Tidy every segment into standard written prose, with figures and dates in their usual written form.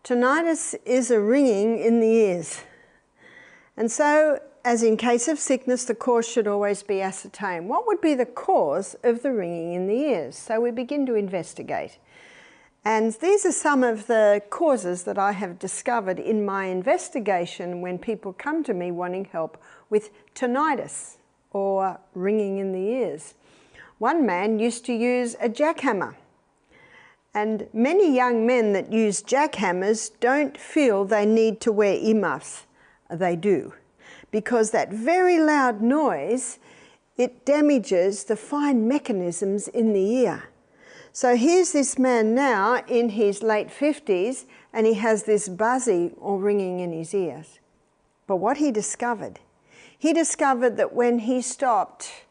Tinnitus is a ringing in the ears. And so, as in case of sickness, the cause should always be ascertained. What would be the cause of the ringing in the ears? So we begin to investigate. And these are some of the causes that I have discovered in my investigation when people come to me wanting help with tinnitus or ringing in the ears. One man used to use a jackhammer. And many young men that use jackhammers don't feel they need to wear earmuffs. They do. Because that very loud noise, it damages the fine mechanisms in the ear. So here's this man now in his late 50s, and he has this buzzing or ringing in his ears. But what he discovered that when he stopped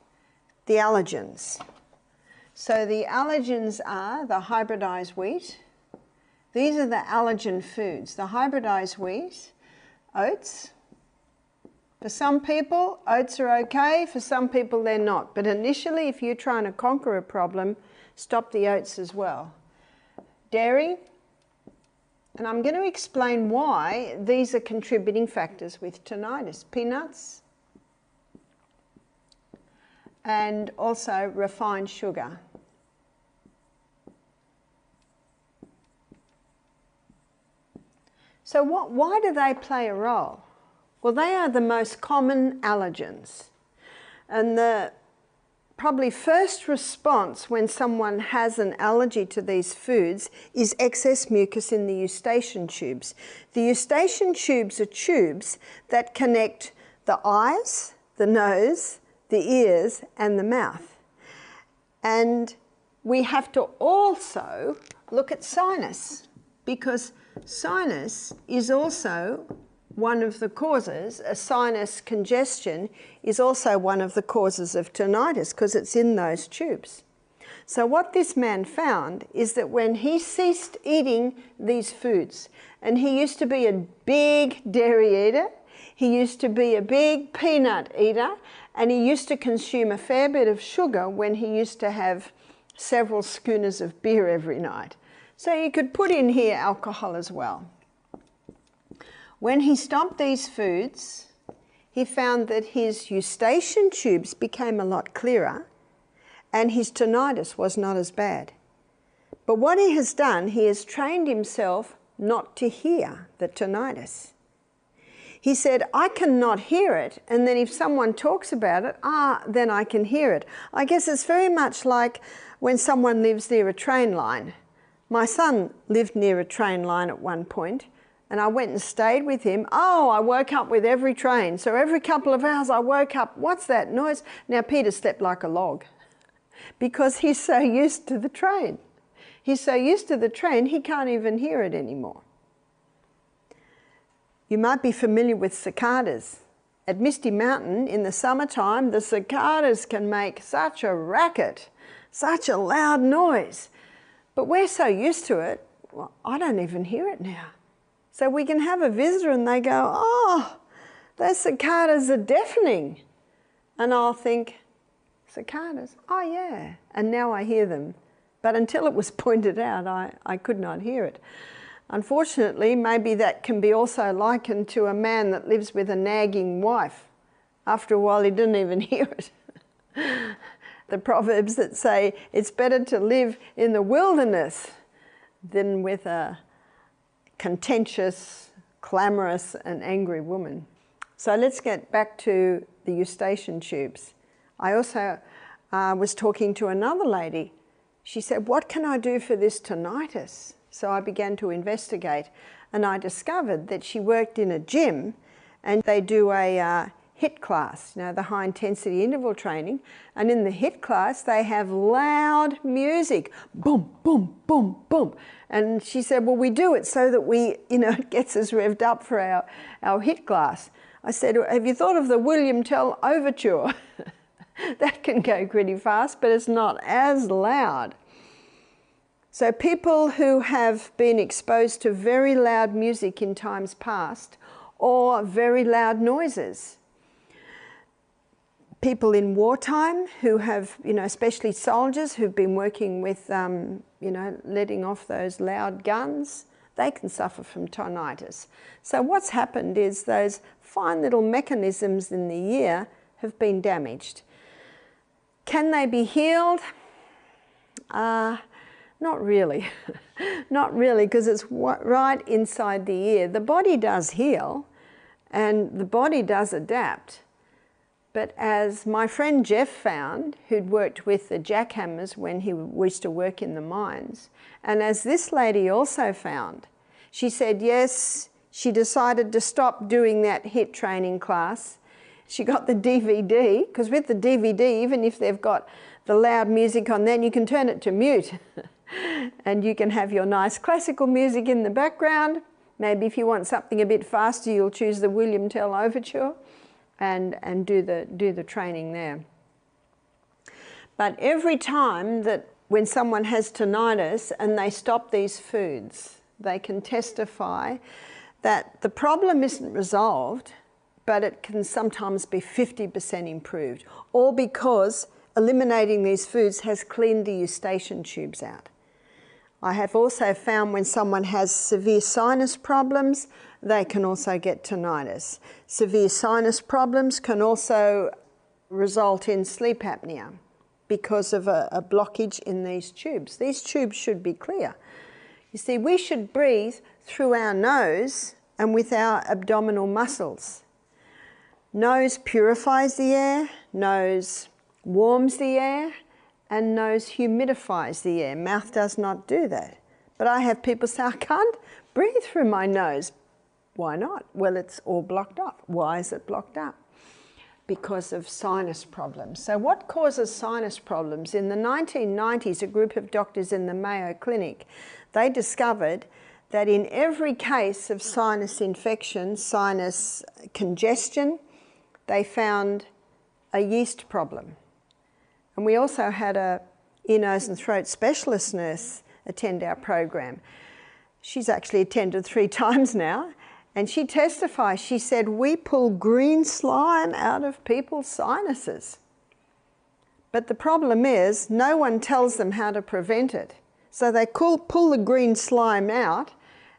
the allergens, so the allergens are the hybridized wheat. These are the allergen foods. The hybridized wheat, oats. For some people, oats are okay. For some people, they're not. But initially, if you're trying to conquer a problem, stop the oats as well. Dairy, and I'm going to explain why these are contributing factors with tinnitus. Peanuts, and also refined sugar. So why do they play a role? Well, they are the most common allergens. And the probably first response when someone has an allergy to these foods is excess mucus in the eustachian tubes. The eustachian tubes are tubes that connect the eyes, the nose, the ears, and the mouth. And we have to also look at sinus, because sinus is also one of the causes. A sinus congestion is also one of the causes of tinnitus because it's in those tubes. So what this man found is that when he ceased eating these foods, and he used to be a big dairy eater, he used to be a big peanut eater, and he used to consume a fair bit of sugar when he used to have several schooners of beer every night. So you could put in here alcohol as well. When he stopped these foods, he found that his eustachian tubes became a lot clearer and his tinnitus was not as bad. But what he has done, he has trained himself not to hear the tinnitus. He said, I cannot hear it, and then if someone talks about it, then I can hear it. I guess it's very much like when someone lives near a train line. My son lived near a train line at one point, and I went and stayed with him. I woke up with every train. So every couple of hours I woke up, what's that noise? Now Peter slept like a log because he's so used to the train. He's so used to the train, he can't even hear it anymore. You might be familiar with cicadas. At Misty Mountain in the summertime, the cicadas can make such a racket, such a loud noise. But we're so used to it, well, I don't even hear it now. So we can have a visitor and they go, oh, those cicadas are deafening. And I'll think, cicadas? Oh yeah. And now I hear them. But until it was pointed out, I could not hear it. Unfortunately, maybe that can be also likened to a man that lives with a nagging wife. After a while, he didn't even hear it. The proverbs that say it's better to live in the wilderness than with a contentious, clamorous, and angry woman. So let's get back to the eustachian tubes. I also was talking to another lady. She said, what can I do for this tinnitus? So I began to investigate, and I discovered that she worked in a gym, and they do a HIIT class, you know, the high intensity interval training. And in the HIIT class, they have loud music, boom, boom, boom, boom. And she said, well, we do it so that it gets us revved up for our HIIT class. I said, have you thought of the William Tell Overture? That can go pretty fast, but it's not as loud. So people who have been exposed to very loud music in times past or very loud noises. People in wartime who have, especially soldiers who've been working with, letting off those loud guns, they can suffer from tinnitus. So what's happened is those fine little mechanisms in the ear have been damaged. Can they be healed? Not really. Not really, because it's right inside the ear. The body does heal and the body does adapt. But as my friend Jeff found, who'd worked with the jackhammers when he used to work in the mines, and as this lady also found, she said yes, she decided to stop doing that HIIT training class. She got the DVD, because with the DVD, even if they've got the loud music on, then you can turn it to mute. And you can have your nice classical music in the background. Maybe if you want something a bit faster, you'll choose the William Tell Overture and do the training there. But every time that when someone has tinnitus and they stop these foods, they can testify that the problem isn't resolved, but it can sometimes be 50% improved, all because eliminating these foods has cleaned the eustachian tubes out. I have also found when someone has severe sinus problems, they can also get tinnitus. Severe sinus problems can also result in sleep apnea because of a blockage in these tubes. These tubes should be clear. You see, we should breathe through our nose and with our abdominal muscles. Nose purifies the air, nose warms the air, and nose humidifies the air. Mouth does not do that. But I have people say, I can't breathe through my nose. Why not? Well, it's all blocked up. Why is it blocked up? Because of sinus problems. So what causes sinus problems? In the 1990s, a group of doctors in the Mayo Clinic, they discovered that in every case of sinus infection, sinus congestion, they found a yeast problem. And we also had a ear, nose and throat specialist nurse attend our program. She's actually attended 3 times now, and she testifies, she said, we pull green slime out of people's sinuses. But the problem is, no one tells them how to prevent it. So they pull the green slime out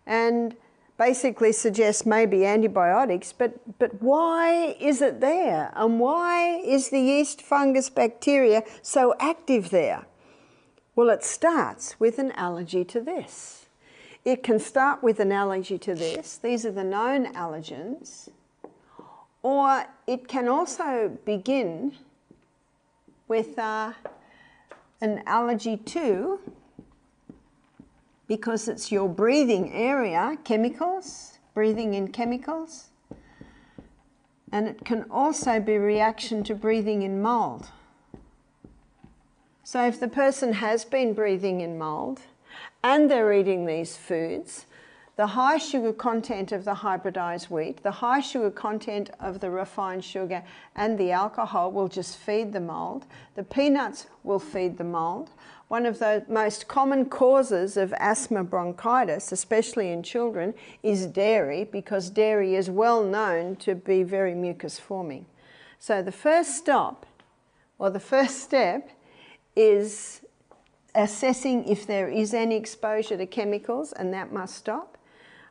and basically suggest maybe antibiotics, but why is it there? And why is the yeast, fungus, bacteria so active there? Well, it starts with an allergy to this. It can start with an allergy to this. These are the known allergens. Or it can also begin with an allergy to, because it's your breathing area, chemicals, breathing in chemicals. And it can also be reaction to breathing in mold. So if the person has been breathing in mold and they're eating these foods, the high sugar content of the hybridized wheat, the high sugar content of the refined sugar and the alcohol will just feed the mold. The peanuts will feed the mold. One of the most common causes of asthma bronchitis, especially in children, is dairy, because dairy is well known to be very mucus forming. So the first stop, or the first step, is assessing if there is any exposure to chemicals, and that must stop.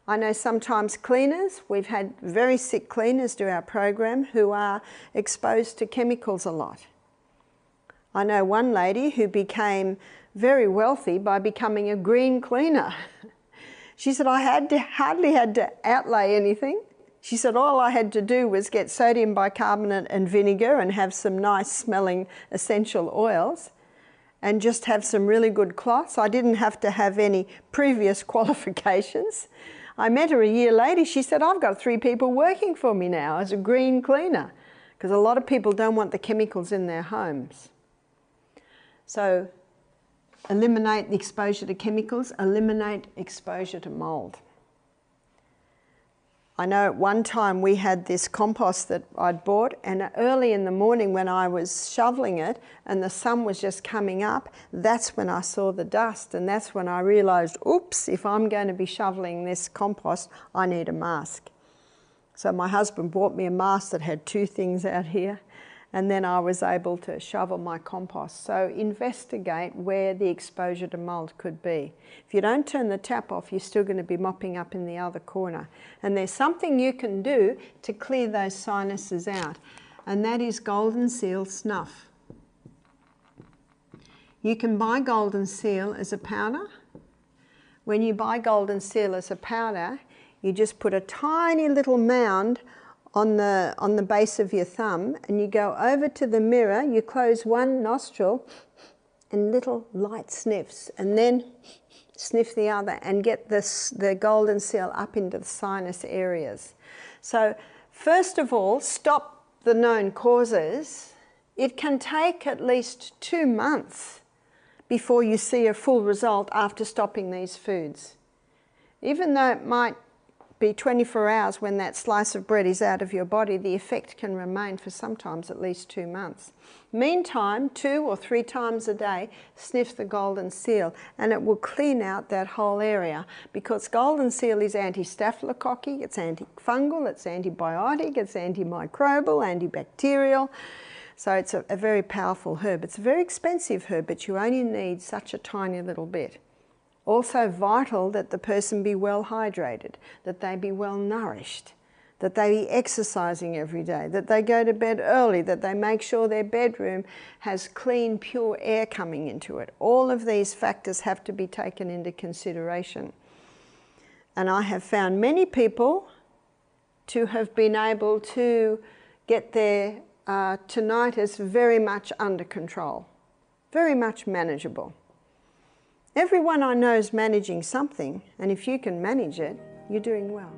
I know sometimes cleaners, we've had very sick cleaners do our program who are exposed to chemicals a lot. I know one lady who became very wealthy by becoming a green cleaner. She said, I hardly had to outlay anything. She said, all I had to do was get sodium bicarbonate and vinegar and have some nice smelling essential oils and just have some really good cloths. I didn't have to have any previous qualifications. I met her a year later. She said, I've got 3 people working for me now as a green cleaner, because a lot of people don't want the chemicals in their homes. So eliminate the exposure to chemicals, eliminate exposure to mold. I know at one time we had this compost that I'd bought, and early in the morning when I was shoveling it and the sun was just coming up, that's when I saw the dust, and that's when I realised, oops, if I'm going to be shoveling this compost, I need a mask. So my husband bought me a mask that had 2 things out here, And then I was able to shovel my compost. So investigate where the exposure to mold could be. If you don't turn the tap off, you're still going to be mopping up in the other corner. And there's something you can do to clear those sinuses out, and that is golden seal snuff. You can buy golden seal as a powder. When you buy golden seal as a powder, you just put a tiny little mound on the base of your thumb, and you go over to the mirror, you close one nostril and little light sniffs, and then sniff the other and get the golden seal up into the sinus areas. So first of all, stop the known causes. It can take at least 2 months before you see a full result after stopping these foods. Even though it might be 24 hours when that slice of bread is out of your body, the effect can remain for sometimes at least 2 months. Meantime, 2 or 3 times a day, sniff the golden seal, and it will clean out that whole area, because golden seal is anti-staphylococci, it's antifungal, it's antibiotic, it's antimicrobial, antibacterial. So it's a very powerful herb. It's a very expensive herb, but you only need such a tiny little bit. Also vital that the person be well hydrated, that they be well nourished, that they be exercising every day, that they go to bed early, that they make sure their bedroom has clean, pure air coming into it. All of these factors have to be taken into consideration. And I have found many people to have been able to get their tinnitus very much under control, very much manageable. Everyone I know is managing something, and if you can manage it, you're doing well.